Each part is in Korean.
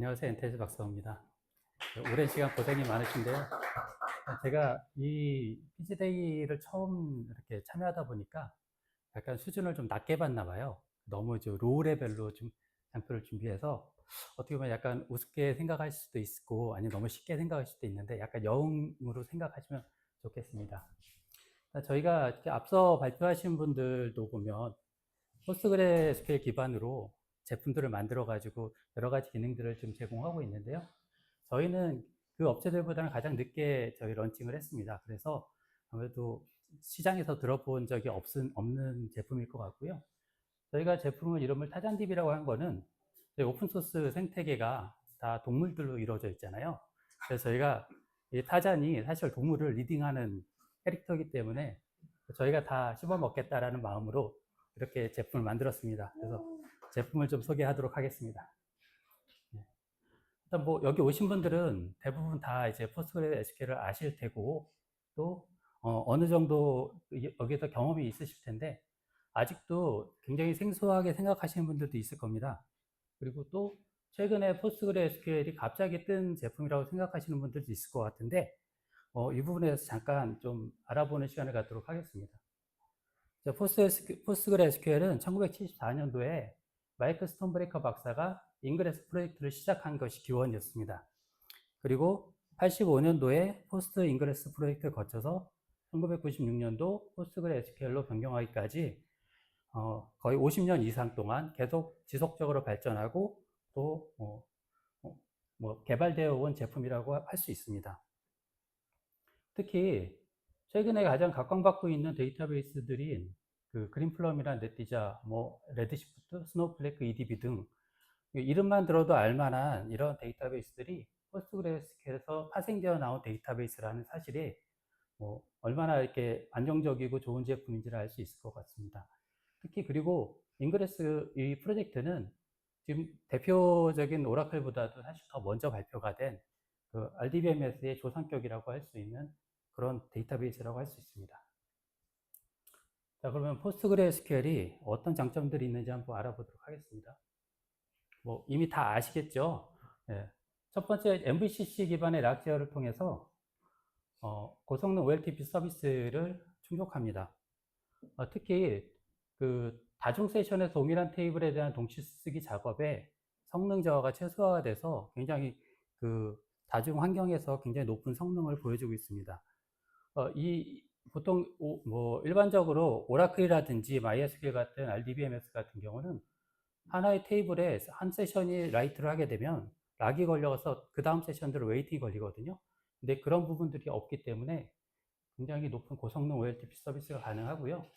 안녕하세요. 엔테스 박사입니다. 오랜 시간 고생이 많으신데요. 제가 이 피지데이를 처음 이렇게 참여하다 보니까 약간 수준을 좀 낮게 봤나 봐요. 너무 로우 레벨로 좀 장표를 준비해서 어떻게 보면 약간 우습게 생각할 수도 있고 아니면 너무 쉽게 생각할 수도 있는데 약간 영으로 생각하시면 좋겠습니다. 저희가 이렇게 앞서 발표하신 분들도 보면 포스트그레스QL 기반으로 제품들을 만들어 가지고 여러 가지 기능들을 좀 제공하고 있는데요. 저희는 그 업체들보다는 가장 늦게 저희 런칭을 했습니다. 그래서 아무래도 시장에서 들어본 적이 없는 제품일 것 같고요. 저희가 제품을 이름을 타잔DB라고 한 거는 저희 오픈소스 생태계가 다 동물들로 이루어져 있잖아요. 그래서 저희가 이 타잔이 사실 동물을 리딩하는 캐릭터이기 때문에 저희가 다 씹어먹겠다라는 마음으로 이렇게 제품을 만들었습니다. 그래서 제품을 좀 소개하도록 하겠습니다. 일단 뭐 여기 오신 분들은 대부분 다 이제 포스트그레스QL을 아실 테고 또 어느 정도 여기서 경험이 있으실 텐데 아직도 굉장히 생소하게 생각하시는 분들도 있을 겁니다. 그리고 또 최근에 포스트그레스QL이 갑자기 뜬 제품이라고 생각하시는 분들도 있을 것 같은데 이 부분에 대해서 잠깐 좀 알아보는 시간을 갖도록 하겠습니다. 포스트그레스QL은 1974년도에 마이클 스톤브레이커 박사가 인그레스 프로젝트를 시작한 것이 기원이었습니다. 그리고 85년도에 포스트 인그레스 프로젝트를 거쳐서 1996년도 포스트그레스QL로 변경하기까지 거의 50년 이상 동안 계속 지속적으로 발전하고 또 개발되어 온 제품이라고 할 수 있습니다. 특히 최근에 가장 각광받고 있는 데이터베이스들인 그 그린플럼이나 네티자, 레드시프트, 스노우플레이크, EDB 등 이름만 들어도 알만한 이런 데이터베이스들이 포스트그레스QL에서 파생되어 나온 데이터베이스라는 사실이 얼마나 이렇게 안정적이고 좋은 제품인지를 알 수 있을 것 같습니다. 특히 그리고 인그레스 이 프로젝트는 지금 대표적인 오라클보다도 사실 더 먼저 발표가 된 그 RDBMS의 조상격이라고 할 수 있는 그런 데이터베이스라고 할 수 있습니다. 자, 그러면 포스트그레스QL이 어떤 장점들이 있는지 한번 알아보도록 하겠습니다. 이미 다 아시겠죠? 네. 첫 번째, MVCC 기반의 락제어를 통해서 고성능 OLTP 서비스를 충족합니다. 특히 그 다중 세션의 동일한 테이블에 대한 동시 쓰기 작업에 성능 저하가 최소화가 돼서 굉장히 그 다중 환경에서 굉장히 높은 성능을 보여주고 있습니다. 보통 일반적으로 오라클이라든지 MySQL 같은 RDBMS 같은 경우는 하나의 테이블에 한 세션이 라이트를 하게 되면 락이 걸려서 그 다음 세션들은 웨이팅이 걸리거든요. 근데 그런 부분들이 없기 때문에 굉장히 높은 고성능 OLTP 서비스가 가능하고요.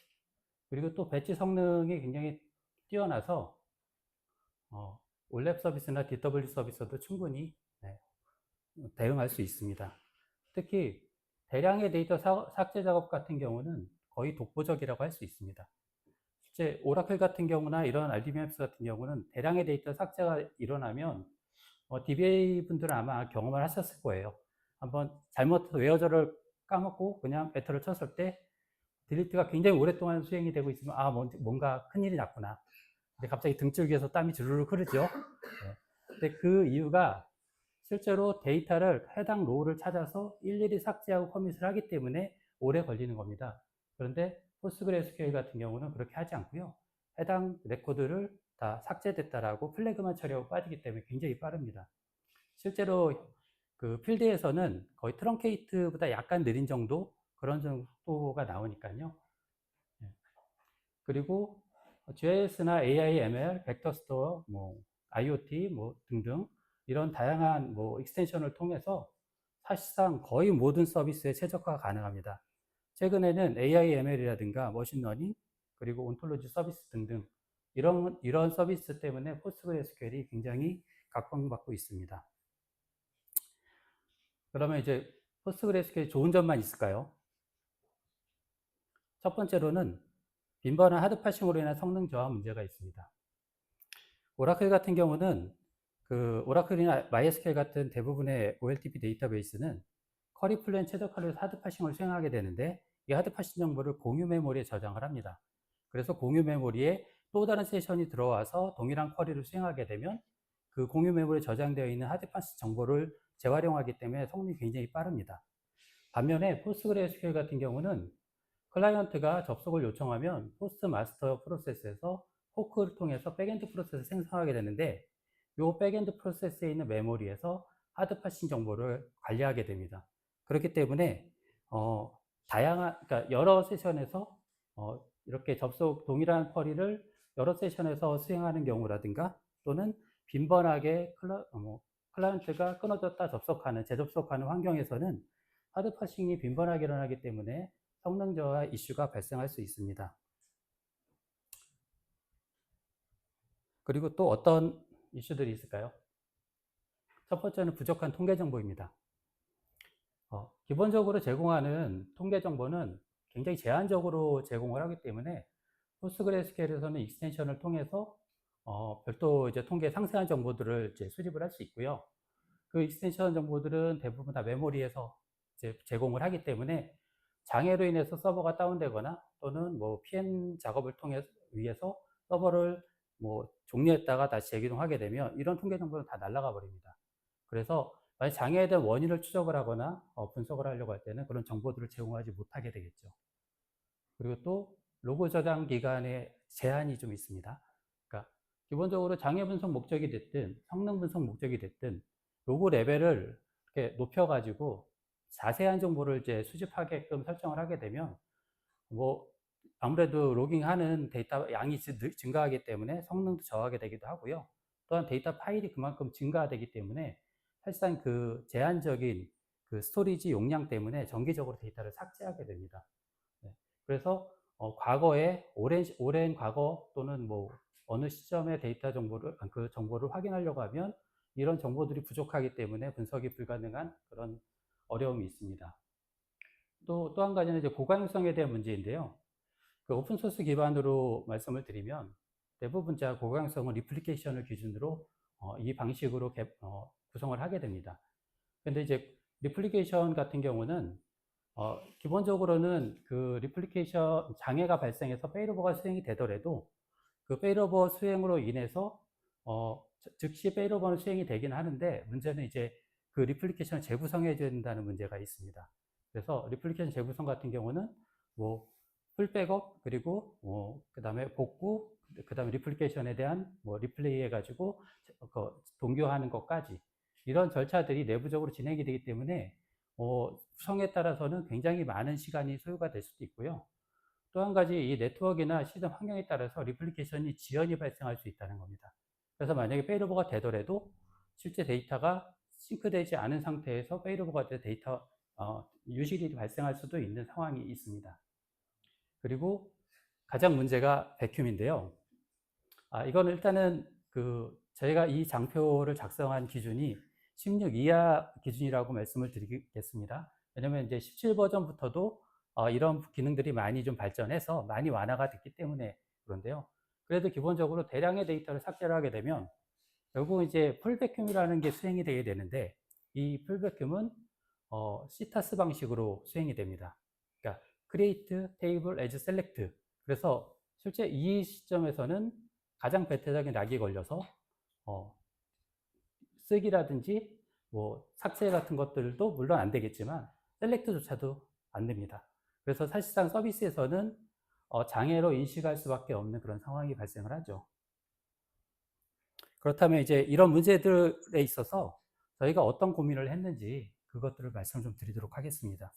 그리고 또 배치 성능이 굉장히 뛰어나서 올랩 서비스나 DW 서비스도 충분히 대응할 수 있습니다. 특히 대량의 데이터 삭제 작업 같은 경우는 거의 독보적이라고 할 수 있습니다. 실제 오라클 같은 경우나 이런 RDBMS 같은 경우는 대량의 데이터 삭제가 일어나면 DBA 분들은 아마 경험을 하셨을 거예요. 한번 잘못 웨어저를 까먹고 그냥 배터를 쳤을 때 딜리트가 굉장히 오랫동안 수행이 되고 있으면 뭔가 큰일이 났구나. 근데 갑자기 등줄기에서 땀이 주르륵 흐르죠. 네. 근데 그 이유가 실제로 데이터를 해당 로우를 찾아서 일일이 삭제하고 커밋을 하기 때문에 오래 걸리는 겁니다. 그런데 포스트그레스QL 같은 경우는 그렇게 하지 않고요. 해당 레코드를 다 삭제됐다라고 플래그만 처리하고 빠지기 때문에 굉장히 빠릅니다. 실제로 그 필드에서는 거의 트렁케이트보다 약간 느린 정도 그런 정도가 나오니까요. 그리고 GIS나 AI, ML, 벡터 스토어, IoT 등등 이런 다양한 익스텐션을 통해서 사실상 거의 모든 서비스에 최적화가 가능합니다. 최근에는 AI, ML이라든가 머신러닝 그리고 온톨로지 서비스 등등 이런 서비스 때문에 포스트그레스QL이 굉장히 각광받고 있습니다. 그러면 이제 포스트그레스QL 좋은 점만 있을까요? 첫 번째로는 빈번한 하드파싱으로 인한 성능 저하 문제가 있습니다. 오라클 같은 경우는 그 오라클이나 MySQL 같은 대부분의 OLTP 데이터베이스는 쿼리 플랜 최적화를 위해서 하드파싱을 수행하게 되는데 이 하드파싱 정보를 공유 메모리에 저장을 합니다. 그래서 공유 메모리에 또 다른 세션이 들어와서 동일한 쿼리를 수행하게 되면 그 공유 메모리에 저장되어 있는 하드파스 정보를 재활용하기 때문에 성능이 굉장히 빠릅니다. 반면에 포스트그레스QL 같은 경우는 클라이언트가 접속을 요청하면 포스트 마스터 프로세스에서 포크를 통해서 백엔드 프로세스를 생성하게 되는데, 이 백엔드 프로세스에 있는 메모리에서 하드 파싱 정보를 관리하게 됩니다. 그렇기 때문에 다양한, 그러니까 여러 세션에서 이렇게 접속 동일한 쿼리를 여러 세션에서 수행하는 경우라든가, 또는 빈번하게 클라이언트가 끊어졌다 접속하는, 재접속하는 환경에서는 하드 파싱이 빈번하게 일어나기 때문에 성능 저하 이슈가 발생할 수 있습니다. 그리고 또 어떤 이슈들이 있을까요? 첫 번째는 부족한 통계 정보입니다. 기본적으로 제공하는 통계 정보는 굉장히 제한적으로 제공을 하기 때문에 포스트그레스QL에서는 익스텐션을 통해서 별도 이제 통계 상세한 정보들을 이제 수집을 할 수 있고요. 그 익스텐션 정보들은 대부분 다 메모리에서 이제 제공을 하기 때문에 장애로 인해서 서버가 다운되거나, 또는 뭐 PM 작업을 위해서 서버를 뭐 종료했다가 다시 재기동하게 되면 이런 통계 정보는 다 날아가 버립니다. 그래서 만약 장애에 대한 원인을 추적을 하거나 분석을 하려고 할 때는 그런 정보들을 제공하지 못하게 되겠죠. 그리고 또 로그 저장 기간에 제한이 좀 있습니다. 그러니까 기본적으로 장애 분석 목적이 됐든 성능 분석 목적이 됐든 로그 레벨을 이렇게 높여가지고 자세한 정보를 이제 수집하게끔 설정을 하게 되면 뭐 아무래도 로깅하는 데이터 양이 증가하기 때문에 성능도 저하게 되기도 하고요. 또한 데이터 파일이 그만큼 증가되기 때문에 사실상 그 제한적인 그 스토리지 용량 때문에 정기적으로 데이터를 삭제하게 됩니다. 네. 그래서 과거에 오랜 과거 또는 뭐 어느 시점의 데이터 정보를, 그 정보를 확인하려고 하면 이런 정보들이 부족하기 때문에 분석이 불가능한 그런 어려움이 있습니다. 또 한 가지는 이제 고가용성에 대한 문제인데요. 그 오픈소스 기반으로 말씀을 드리면 대부분 자 고가용성은 리플리케이션을 기준으로 이 방식으로 구성을 하게 됩니다. 근데 이제 리플리케이션 같은 경우는 기본적으로는 그 리플리케이션 장애가 발생해서 페일오버가 수행이 되더라도 그 페일오버 수행으로 인해서 즉시 페일오버는 수행이 되긴 하는데, 문제는 이제 그 리플리케이션을 재구성해 줘야 된다는 문제가 있습니다. 그래서 리플리케이션 재구성 같은 경우는 뭐 풀백업, 그리고 그 다음에 복구, 그 다음에 리플리케이션에 대한 뭐 리플레이 해가지고 동교하는 것까지 이런 절차들이 내부적으로 진행이 되기 때문에 구성에 따라서는 굉장히 많은 시간이 소요가 될 수도 있고요. 또 한 가지, 이 네트워크나 시스템 환경에 따라서 리플리케이션이 지연이 발생할 수 있다는 겁니다. 그래서 만약에 페일오버가 되더라도 실제 데이터가 싱크되지 않은 상태에서 페일오버가 돼 데이터 유실이 발생할 수도 있는 상황이 있습니다. 그리고 가장 문제가 백큐인데요. 이거는 일단은 저희가 이 장표를 작성한 기준이 16 이하 기준이라고 말씀을 드리겠습니다. 왜냐면 이제 17 버전부터도 이런 기능들이 많이 좀 발전해서 많이 완화가 됐기 때문에 그런데요. 그래도 기본적으로 대량의 데이터를 삭제를 하게 되면 결국 이제 풀베큐이라는 게 수행이 되게 되는데, 이 풀베큐은 시타스 방식으로 수행이 됩니다. 그러니까 create, table, as, select. 그래서 실제 이 시점에서는 가장 배타적인 락이 걸려서 쓰기라든지 뭐 삭제 같은 것들도 물론 안 되겠지만 셀렉트조차도 안 됩니다. 그래서 사실상 서비스에서는 장애로 인식할 수밖에 없는 그런 상황이 발생을 하죠. 그렇다면 이제 이런 문제들에 있어서 저희가 어떤 고민을 했는지 그것들을 말씀 좀 드리도록 하겠습니다.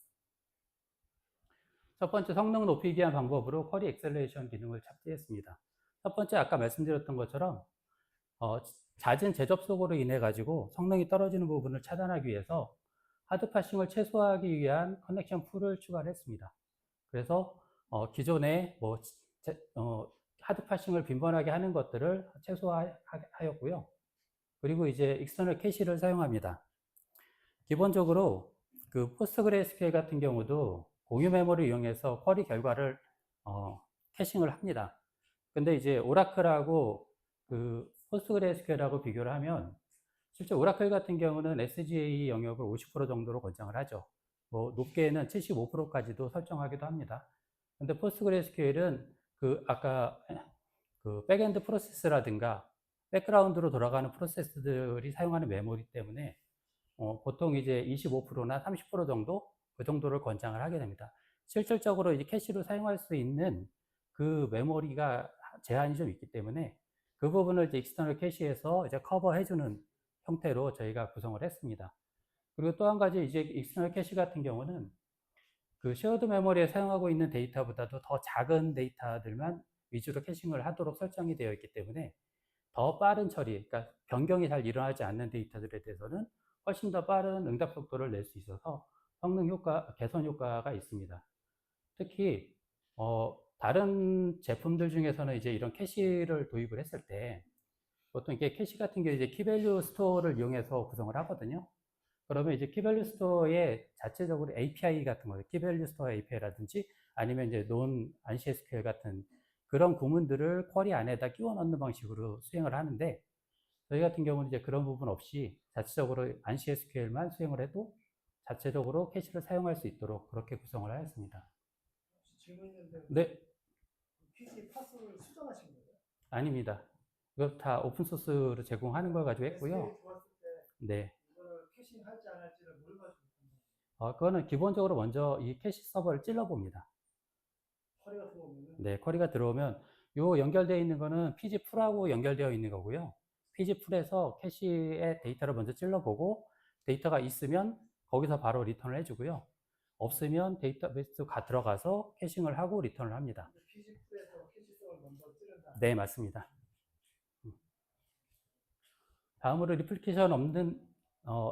첫 번째, 성능 높이기 위한 방법으로 쿼리 엑셀레이션 기능을 탑재했습니다. 첫 번째, 아까 말씀드렸던 것처럼 잦은 재접속으로 인해 가지고 성능이 떨어지는 부분을 차단하기 위해서 하드 파싱을 최소화하기 위한 커넥션 풀을 추가를 했습니다. 그래서 기존에 뭐 하드 파싱을 빈번하게 하는 것들을 최소화하였고요. 그리고 이제 익스터널 캐시를 사용합니다. 기본적으로 그 포스트그레스QL 같은 경우도 공유 메모리를 이용해서 쿼리 결과를 캐싱을 합니다. 근데 이제 오라클하고 그 포스트그레스QL하고 비교를 하면 실제 오라클 같은 경우는 SGA 영역을 50% 정도로 권장을 하죠. 뭐 높게는 75%까지도 설정하기도 합니다. 근데 포스트그레스QL은 그 아까 그 백엔드 프로세스라든가 백그라운드로 돌아가는 프로세스들이 사용하는 메모리 때문에 보통 이제 25%나 30% 정도 그 정도를 권장을 하게 됩니다. 실질적으로 이제 캐시로 사용할 수 있는 그 메모리가 제한이 좀 있기 때문에 그 부분을 이제 익스터널 캐시에서 이제 커버해주는 형태로 저희가 구성을 했습니다. 그리고 또 한 가지 이제 익스터널 캐시 같은 경우는 그 쉐어드 메모리에 사용하고 있는 데이터보다도 더 작은 데이터들만 위주로 캐싱을 하도록 설정이 되어 있기 때문에 더 빠른 처리, 그러니까 변경이 잘 일어나지 않는 데이터들에 대해서는 훨씬 더 빠른 응답 속도를 낼 수 있어서 성능 효과, 개선 효과가 있습니다. 특히 다른 제품들 중에서는 이제 이런 캐시를 도입을 했을 때 보통 이게 캐시 같은 경우 이제 키밸류 스토어를 이용해서 구성을 하거든요. 그러면 이제 키밸류 스토어에 자체적으로 API 같은 거, 키밸류 스토어 API라든지 아니면 이제 논 안시 SQL 같은 그런 구문들을 쿼리 안에다 끼워 넣는 방식으로 수행을 하는데 저희 같은 경우는 이제 그런 부분 없이 자체적으로 안시 SQL만 수행을 해도 자체적으로 캐시를 사용할 수 있도록 그렇게 구성을 하였습니다. 질문 있는데 네, PC 파스를 수정하신 거예요? 아닙니다. 이거 다 오픈소스로 제공하는 걸 가지고 했고요. SQL 좋았을 때 네. 이거를 캐싱 할지 안 할지를 뭘 가지고 그거는 기본적으로 먼저 이 캐시 서버를 찔러봅니다. 쿼리가 들어오면은 네, 쿼리가 들어오면 요 연결되어 있는 거는 pg풀하고 연결되어 있는 거고요. pg풀에서 캐시의 데이터를 먼저 찔러보고 데이터가 있으면 거기서 바로 리턴을 해주고요. 없으면 데이터베이스가 들어가서 캐싱을 하고 리턴을 합니다. PG풀에서 캐시성을 먼저 찌른다. 네, 맞습니다. 다음으로 리플리케이션 없는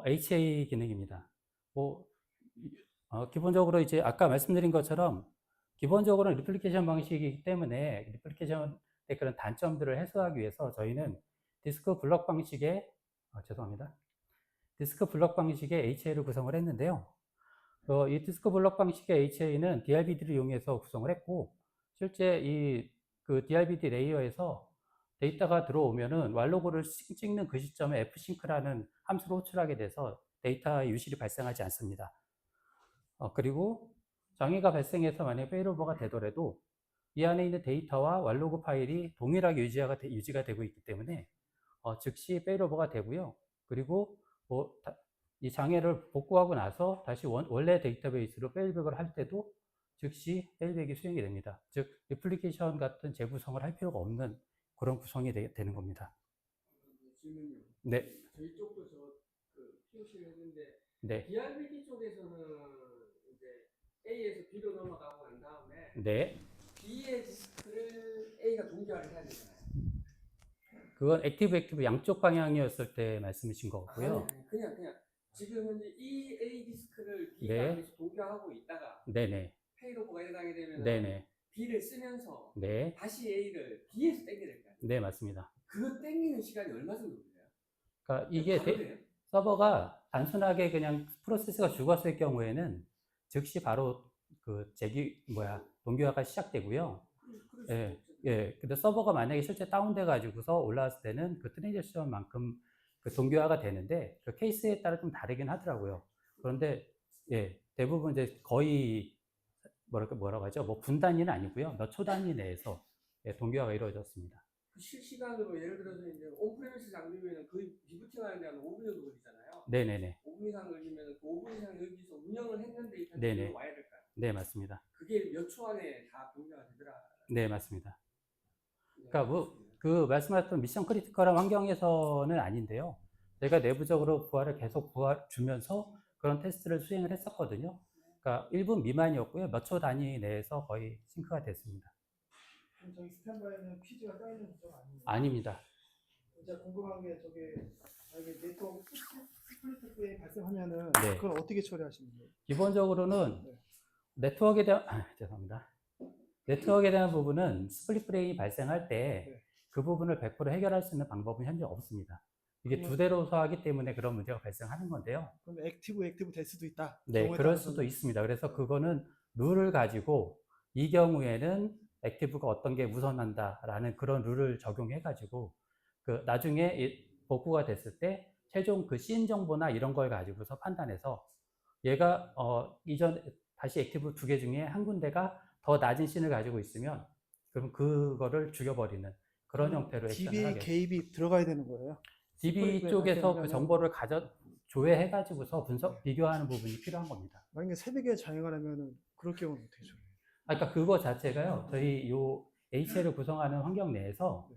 HA 기능입니다. 뭐 기본적으로 이제 아까 말씀드린 것처럼 기본적으로는 리플리케이션 방식이기 때문에 리플리케이션의 그런 단점들을 해소하기 위해서 저희는 디스크 블럭 방식의 죄송합니다. 디스크 블럭 방식의 HA를 구성을 했는데요. 이 디스크 블럭 방식의 HA는 DRBD를 이용해서 구성을 했고 실제 그 DRBD 레이어에서 데이터가 들어오면은 왈로그를 찍는 그 시점에 fsync라는 함수로 호출하게 돼서 데이터의 유실이 발생하지 않습니다. 그리고 장애가 발생해서 만약에 페일오버가 되더라도 이 안에 있는 데이터와 왈로그 파일이 동일하게 유지가 되고 있기 때문에 즉시 페일오버가 되고요. 그리고 이 장애를 복구하고 나서 다시 원래 데이터베이스로 페일백을 할 때도 즉시 페일백이 수행이 됩니다. 즉 리플리케이션 같은 재구성을 할 필요가 없는 그런 구성이 되는 겁니다. 질문요. 네. 저희 쪽도 POC를 했는데 네. DRBD 쪽에서는 이제 A에서 B로 넘어가고 난 다음에 네. B의 디스크를 A가 동기화를 해야 되잖아요. 그건 액티브 양쪽 방향이었을 때 말씀이신 거고요. 아니, 그냥 지금은 이 A 디스크를 B가 네. 계속 동기화하고 있다가 네네. 페일오버가 일어나게 되면 네네. B를 쓰면서 네. 다시 A를 B에서 땡겨야 될 거예요. 네, 맞습니다. 그거 땡기는 시간이 얼마 정도 걸려요? 그러니까 이게 서버가 단순하게 그냥 프로세스가 죽었을 경우에는 즉시 바로 동기화가 시작되고요. 예. 근데 서버가 만약에 실제 다운돼 가지고서 올라왔을 때는 그 트랜지션만큼 그 동기화가 되는데 그 케이스에 따라 좀 다르긴 하더라고요. 그런데 예, 대부분 이제 거의 뭐라고 하죠? 뭐 분 단위는 아니고요. 몇 초 단위 내에서 동기화가 이루어졌습니다. 실시간으로 예를 들어서 이제 온프레미스 장비면 거의 리부팅 하는 데는 5분 정도 걸리잖아요. 네네네. 5분 이상 걸리면 그 5분 이상 여기서 운영을 했는데 이 네네. 편집이 와야 될까요? 네, 맞습니다. 그게 몇 초 안에 다 동기화가 되더라. 네, 맞습니다. 그러니까 그 말씀하셨던 미션 크리티컬한 환경에서는 아닌데요. 저희가 내부적으로 부하를 계속 주면서 그런 테스트를 수행을 했었거든요. 그러니까 1분 미만이었고요. 몇 초 단위 내에서 거의 싱크가 됐습니다. 그럼 저기 스탠바이는 PG가 쌓이는 구조가 아니에요? 아닙니다. 이제 궁금한 게 이게 네트워크 스플릿 프레임 발생하면은 네. 그건 어떻게 처리하시는 거예요? 기본적으로는 네트워크에 대한 죄송합니다. 네트워크에 대한 부분은 스플릿 프레임이 발생할 때 그 부분을 100% 해결할 수 있는 방법은 현재 없습니다. 이게 두 대로서 하기 때문에 그런 문제가 발생하는 건데요. 그럼 액티브 될 수도 있다. 네, 그럴 수도 있습니다. 그래서 그거는 룰을 가지고 이 경우에는 액티브가 어떤 게 우선한다라는 그런 룰을 적용해 가지고 그 나중에 복구가 됐을 때 최종 그 씬 정보나 이런 걸 가지고서 판단해서 얘가 이전 다시 액티브 2개 중에 한 군데가 더 낮은 씬을 가지고 있으면 그럼 그거를 죽여버리는 그런 형태로 액션을 DB 하게. 개입이 들어가야 되는 거예요. DB 스프링 쪽에서 그 발견하면- 정보를 조회해가지고서 비교하는 부분이 필요한 겁니다. 만약에 새벽에 장애하려면 그럴 경우는 어떻게 해요? 그러니까 그거 자체가요. 저희 요 HL을 구성하는 환경 내에서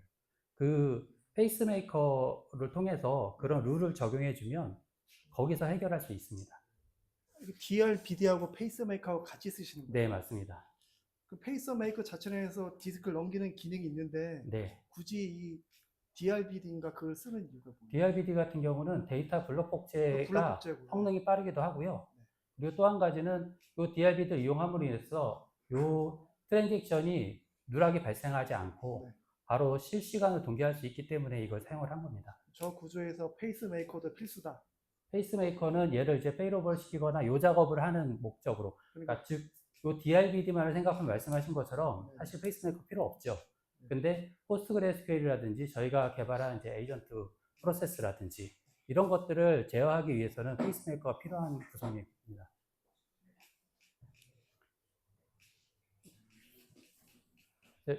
그 페이스메이커를 통해서 그런 룰을 적용해주면 거기서 해결할 수 있습니다. DRBD하고 페이스메이커하고 같이 쓰시는 거예요? 네, 맞습니다. 그 페이스메이커 자체 내에서 디스크를 넘기는 기능이 있는데 네. 굳이 이 DRBD인가 그걸 쓰는 이유가 뭐예요? DRBD 같은 경우는 데이터 블록 복제가 블록복제고요. 성능이 빠르기도 하고요. 네. 그리고 또 한 가지는 이 DRBD를 이용함으로 인해서 이 트랜잭션이 누락이 발생하지 않고 네. 바로 실시간으로 동기할 수 있기 때문에 이걸 사용을 한 겁니다. 저 구조에서 페이스메이커도 필수다. 페이스메이커는 얘를 이제 페일오버를 시키거나 요 작업을 하는 목적으로, 그러니까 그러니까 즉, 요 DRBD만을 생각하면 말씀하신 것처럼 네. 사실 페이스메이커 필요 없죠. 근데 포스트그레스QL이라든지 저희가 개발한 이제 에이전트 프로세스라든지 이런 것들을 제어하기 위해서는 페이스메이커가 필요한 구성입니다.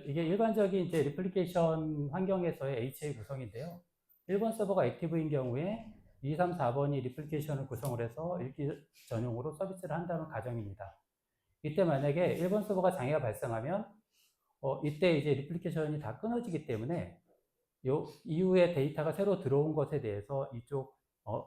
이게 일반적인 이제 리플리케이션 환경에서의 HA 구성인데요. 1번 서버가 액티브인 경우에 2, 3, 4번이 리플리케이션을 구성을 해서 읽기 전용으로 서비스를 한다는 가정입니다. 이때 만약에 1번 서버가 장애가 발생하면 이때 이제 리플리케이션이 다 끊어지기 때문에 요 이후에 데이터가 새로 들어온 것에 대해서 이쪽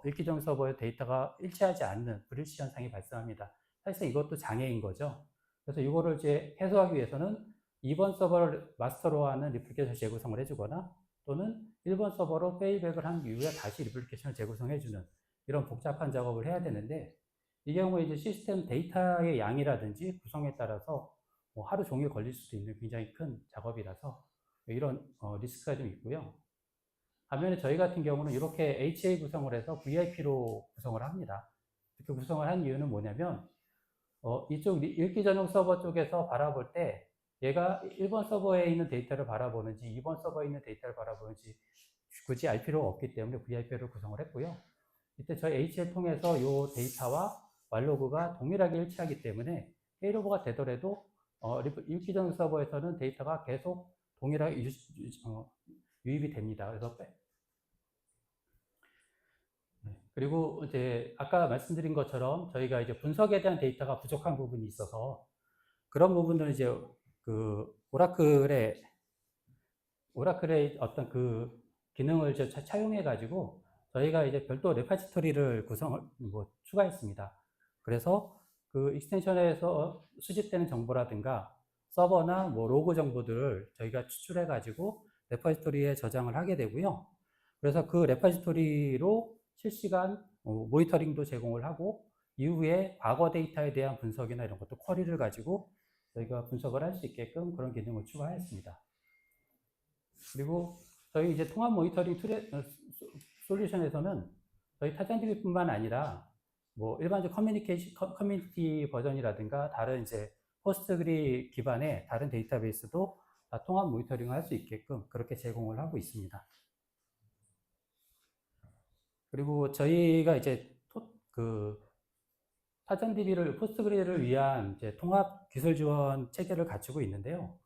읽기 전용 서버의 데이터가 일치하지 않는 불일치 현상이 발생합니다. 사실상 이것도 장애인 거죠. 그래서 이거를 이제 해소하기 위해서는 2번 서버를 마스터로 하는 리플리케이션 재구성을 해주거나 또는 1번 서버로 페이백을 한 이후에 다시 리플리케이션을 재구성해주는 이런 복잡한 작업을 해야 되는데, 이 경우에 이제 시스템 데이터의 양이라든지 구성에 따라서 하루 종일 걸릴 수도 있는 굉장히 큰 작업이라서 이런 리스크가 좀 있고요. 반면에 저희 같은 경우는 이렇게 HA 구성을 해서 VIP로 구성을 합니다. 그 구성을 한 이유는 뭐냐면 이쪽 읽기 전용 서버 쪽에서 바라볼 때 얘가 1번 서버에 있는 데이터를 바라보는지 2번 서버에 있는 데이터를 바라보는지 굳이 알 필요가 없기 때문에 VIP를 구성을 했고요. 이때 저희 HL 통해서 이 데이터와 왈로그가 동일하게 일치하기 때문에 페일오버가 되더라도 읽기 전용 서버에서는 데이터가 계속 동일하게 유입이 됩니다. 그래서 그리고 이제 아까 말씀드린 것처럼 저희가 이제 분석에 대한 데이터가 부족한 부분이 있어서 그런 부분들은 이제 그 오라클의 어떤 그 기능을 이제 차용해 가지고 저희가 이제 별도 레파지토리를 추가했습니다. 그래서 그 익스텐션에서 수집되는 정보라든가 서버나 로그 정보들을 저희가 추출해 가지고 레파지토리에 저장을 하게 되고요. 그래서 그 레파지토리로 실시간 모니터링도 제공을 하고 이후에 과거 데이터에 대한 분석이나 이런 것도 쿼리를 가지고 저희가 분석을 할 수 있게끔 그런 기능을 추가했습니다. 그리고 저희 이제 통합 모니터링 솔루션에서는 저희 타잔DB뿐만 아니라 일반적 커뮤니티 버전이라든가 다른 이제 포스트그리 기반의 다른 데이터베이스도 다 통합 모니터링을 할 수 있게끔 그렇게 제공을 하고 있습니다. 그리고 저희가 이제 타잔DB를 포스트그리를 위한 이제 통합 기술 지원 체계를 갖추고 있는데요.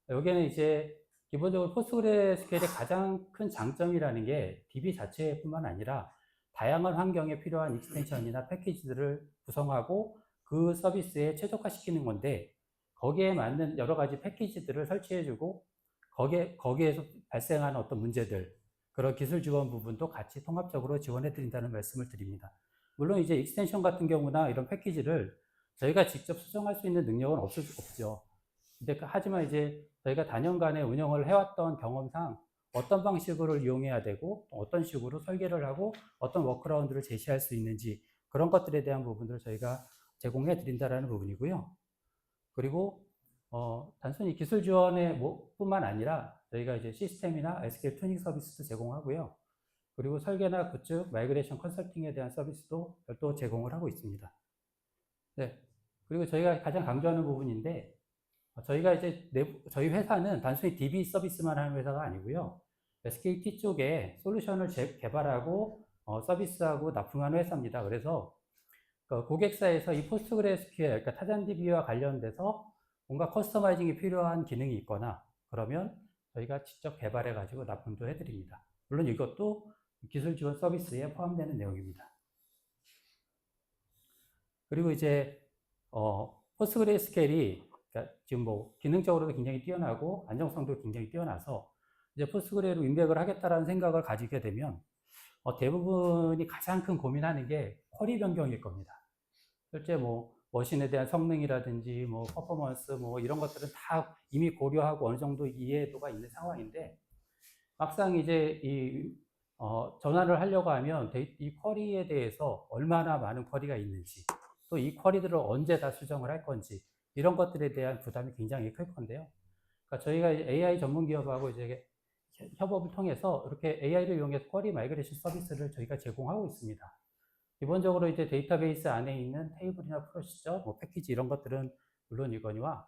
여기에는 이제 기본적으로 포스트그레스QL의 가장 큰 장점이라는 게 DB 자체뿐만 아니라 다양한 환경에 필요한 익스텐션이나 패키지들을 구성하고 그 서비스에 최적화시키는 건데, 거기에 맞는 여러 가지 패키지들을 설치해주고 거기에서 발생하는 어떤 문제들, 그런 기술 지원 부분도 같이 통합적으로 지원해 드린다는 말씀을 드립니다. 물론 이제 익스텐션 같은 경우나 이런 패키지를 저희가 직접 수정할 수 있는 능력은 없죠. 근데 하지만 이제 저희가 다년간의 운영을 해왔던 경험상 어떤 방식으로 이용해야 되고 어떤 식으로 설계를 하고 어떤 워크라운드를 제시할 수 있는지 그런 것들에 대한 부분들을 저희가 제공해 드린다라는 부분이고요. 그리고 단순히 기술 지원의 뿐만 아니라 저희가 이제 시스템이나 SQL 튜닝 서비스도 제공하고요. 그리고 설계나 구축, 마이그레이션 컨설팅에 대한 서비스도 별도 제공을 하고 있습니다. 네. 그리고 저희가 가장 강조하는 부분인데, 저희가 이제 저희 회사는 단순히 DB 서비스만 하는 회사가 아니고요. SKT 쪽에 솔루션을 개발하고 서비스하고 납품하는 회사입니다. 그래서 고객사에서 이 포스트그레스QL, 그러니까 타잔DB와 관련돼서 뭔가 커스터마이징이 필요한 기능이 있거나 그러면 저희가 직접 개발해 가지고 납품도 해드립니다. 물론 이것도 기술 지원 서비스에 포함되는 내용입니다. 그리고 이제 포스트그레스케일이 그러니까 지금 뭐 기능적으로도 굉장히 뛰어나고 안정성도 굉장히 뛰어나서 이제 포스트그레로 인백을 하겠다라는 생각을 가지게 되면 대부분이 가장 큰 고민하는 게 쿼리 변경일 겁니다. 실제 뭐 머신에 대한 성능이라든지 뭐 퍼포먼스 뭐 이런 것들은 다 이미 고려하고 어느 정도 이해도가 있는 상황인데 막상 이제 전환을 하려고 하면 이 쿼리에 대해서 얼마나 많은 쿼리가 있는지 또 이 쿼리들을 언제 다 수정을 할 건지 이런 것들에 대한 부담이 굉장히 클 건데요. 그러니까 저희가 AI 전문 기업하고 이제 협업을 통해서 이렇게 AI를 이용해서 쿼리 마이그레이션 서비스를 저희가 제공하고 있습니다. 기본적으로 이제 데이터베이스 안에 있는 테이블이나 프로시저, 뭐 패키지 이런 것들은 물론이거니와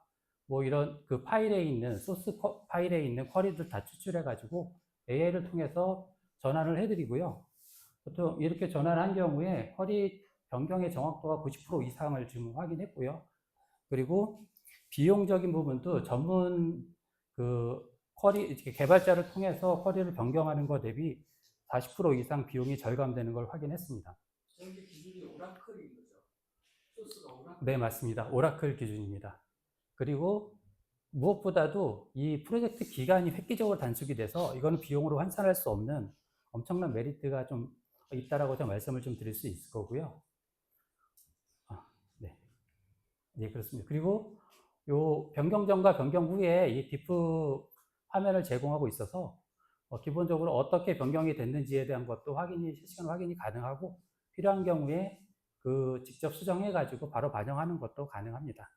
뭐 이런 그 파일에 있는 소스 파일에 있는 쿼리들 다 추출해 가지고 AI를 통해서 전환을 해드리고요. 보통 이렇게 전환한 경우에 쿼리 변경의 정확도가 90% 이상을 지금 확인했고요. 그리고 비용적인 부분도 전문 그 쿼리 개발자를 통해서 쿼리를 변경하는 것 대비 40% 이상 비용이 절감되는 걸 확인했습니다. 현재 기준이 오라클인 거죠? 소스가 오라클? 네, 맞습니다. 오라클 기준입니다. 그리고 무엇보다도 이 프로젝트 기간이 획기적으로 단축이 돼서 이거는 비용으로 환산할 수 없는 엄청난 메리트가 좀 있다라고 제가 말씀을 좀 드릴 수 있을 거고요. 네. 네, 그렇습니다. 그리고 요 변경 전과 변경 후에 이 디프 화면을 제공하고 있어서 기본적으로 어떻게 변경이 됐는지에 대한 것도 실시간 확인이 가능하고 필요한 경우에 직접 수정해 가지고 바로 반영하는 것도 가능합니다.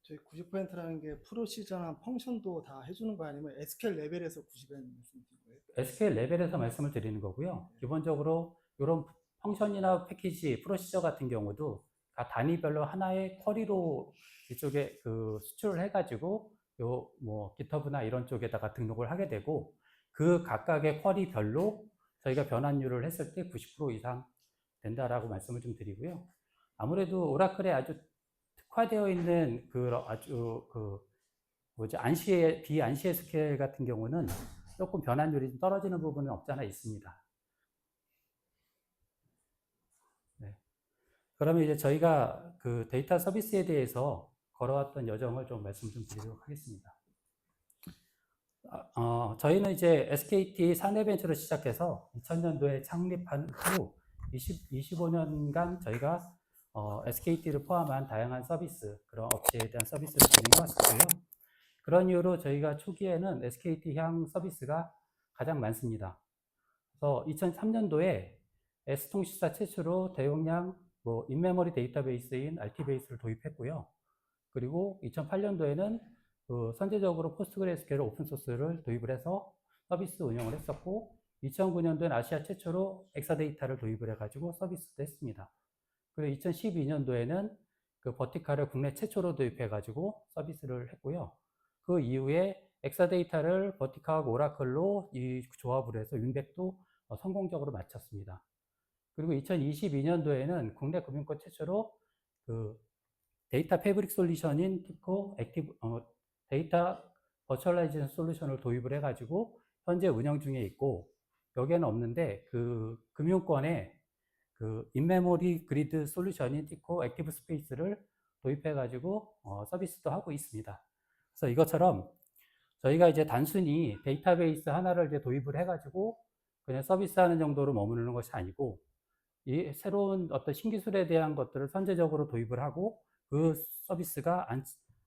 저희 90%라는 게 프로시저나 펑션도 다 해주는 거 아니면 SQL 레벨에서 90% 말씀드린 거예요? SQL 레벨에서 말씀을 드리는 거고요. 기본적으로 이런 펑션이나 패키지, 프로시저 같은 경우도 단위별로 하나의 쿼리로 이쪽에 수출을 해가지고 뭐 GitHub나 이런 쪽에다가 등록을 하게 되고 그 각각의 쿼리별로 저희가 변환율을 했을 때 90% 이상 된다라고 말씀을 좀 드리고요. 아무래도 오라클에 아주 특화되어 있는 비안시 SQL 같은 경우는 조금 변환율이 좀 떨어지는 부분은 없지 않아 있습니다. 네. 그러면 이제 저희가 그 데이터 서비스에 대해서 걸어왔던 여정을 좀 말씀 좀 드리도록 하겠습니다. 저희는 이제 SKT 사내벤처를 시작해서 2000년도에 창립한 후 25년간 저희가 SKT를 포함한 다양한 서비스, 그런 업체에 대한 서비스를 진행해 왔었고요. 그런 이유로 저희가 초기에는 SKT향 서비스가 가장 많습니다. 그래서 2003년도에 S통신사 최초로 대용량 인메모리 데이터베이스인 RT베이스를 도입했고요. 그리고 2008년도에는 선제적으로 포스트그레스QL 오픈소스를 도입을 해서 서비스 운영을 했었고 2009년도에는 아시아 최초로 엑사데이터를 도입을 해가지고 서비스도 했습니다. 그리고 2012년도에는 그 버티카를 국내 최초로 도입해가지고 서비스를 했고요. 그 이후에 엑사데이터를 버티카하고 오라클로 이 조합을 해서 윈백도 성공적으로 마쳤습니다. 그리고 2022년도에는 국내 금융권 최초로 그 데이터 패브릭 솔루션인 티코 데이터 버추얼라이제이션 솔루션을 도입을 해가지고 현재 운영 중에 있고 여기에는 없는데 그 금융권에 그 인메모리 그리드 솔루션인 티코 액티브 스페이스를 도입해가지고 서비스도 하고 있습니다. 그래서 이것처럼 저희가 이제 단순히 데이터베이스 하나를 이제 도입을 해가지고 그냥 서비스하는 정도로 머무르는 것이 아니고 이 새로운 어떤 신기술에 대한 것들을 선제적으로 도입을 하고 그 서비스가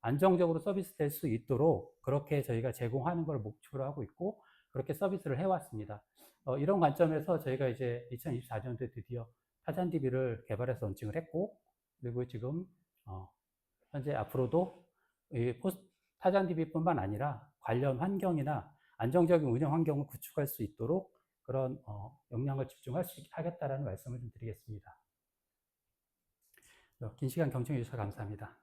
안정적으로 서비스될 수 있도록 그렇게 저희가 제공하는 걸 목표로 하고 있고 그렇게 서비스를 해왔습니다. 이런 관점에서 저희가 이제 2024년도에 드디어 타잔DB를 개발해서 론칭을 했고 그리고 지금 현재 앞으로도 이 타잔DB뿐만 아니라 관련 환경이나 안정적인 운영 환경을 구축할 수 있도록 그런 역량을 집중할 수 하겠다라는 말씀을 좀 드리겠습니다. 긴 시간 경청해 주셔서 감사합니다.